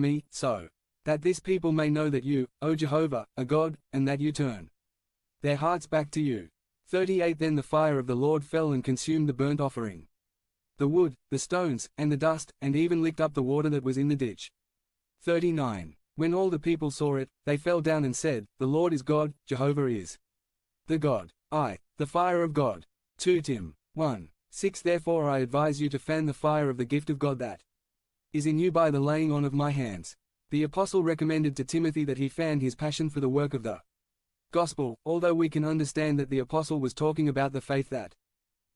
me, so that this people may know that you, O Jehovah, are God, and that you turn their hearts back to you. 38 Then the fire of the Lord fell and consumed the burnt offering, the wood, the stones, and the dust, and even licked up the water that was in the ditch. 39 When all the people saw it, they fell down and said, The Lord is God, Jehovah is the God. The fire of God. 2 Tim. 1:6 Therefore I advise you to fan the fire of the gift of God that is in you by the laying on of my hands. The apostle recommended to Timothy that he fan his passion for the work of the gospel, although we can understand that the apostle was talking about the faith that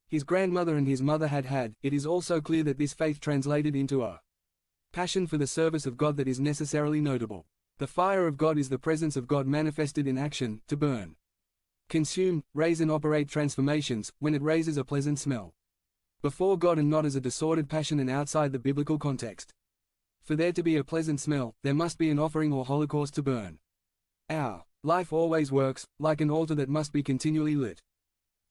his grandmother and his mother had, it is also clear that this faith translated into a passion for the service of God that is necessarily notable. The fire of God is the presence of God manifested in action, to burn, consume, raise and operate transformations, when it raises a pleasant smell before God and not as a disordered passion and outside the biblical context. For there to be a pleasant smell, there must be an offering or holocaust to burn. Our life always works, like an altar that must be continually lit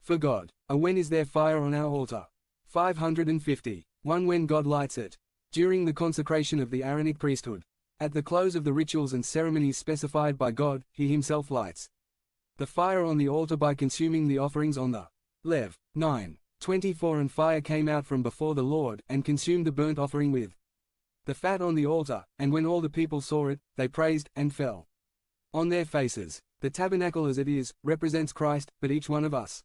for God. When is there fire on our altar? 550. When God lights it. During the consecration of the Aaronic priesthood. At the close of the rituals and ceremonies specified by God, he himself lights the fire on the altar by consuming the offerings on the Lev. 9:24 And fire came out from before the Lord, and consumed the burnt offering with the fat on the altar, and when all the people saw it, they praised, and fell on their faces. The tabernacle as it is, represents Christ, but each one of us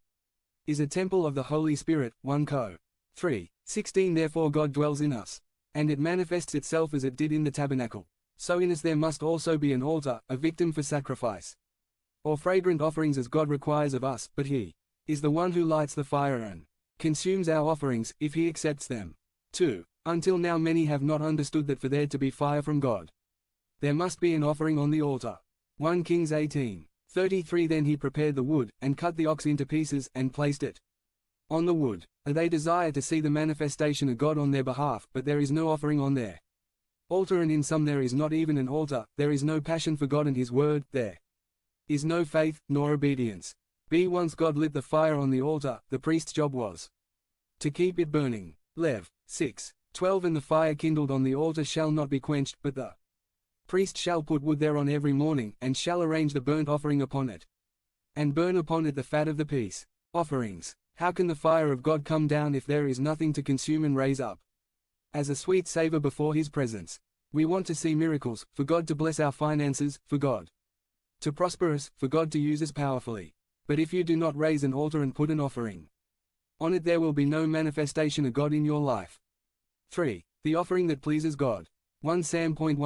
is a temple of the Holy Spirit. 1 Co. 3:16 Therefore God dwells in us, and it manifests itself as it did in the tabernacle. So in us there must also be an altar, a victim for sacrifice, or fragrant offerings as God requires of us, but he is the one who lights the fire and consumes our offerings, if he accepts them. 2. Until now many have not understood that for there to be fire from God, there must be an offering on the altar. 1 Kings 18:33 Then he prepared the wood, and cut the ox into pieces, and placed it on the wood. They desire to see the manifestation of God on their behalf, but there is no offering on their altar, and in some there is not even an altar. There is no passion for God and his word, there is no faith, nor obedience. Once God lit the fire on the altar, the priest's job was to keep it burning. Lev. 6:12 And the fire kindled on the altar shall not be quenched, but the priest shall put wood thereon every morning, and shall arrange the burnt offering upon it, and burn upon it the fat of the peace offerings. How can the fire of God come down if there is nothing to consume and raise up as a sweet savor before his presence? We want to see miracles, for God to bless our finances, for God to prosper us, for God to use us powerfully. But if you do not raise an altar and put an offering on it, there will be no manifestation of God in your life. 3. The offering that pleases God. 1 Sam.1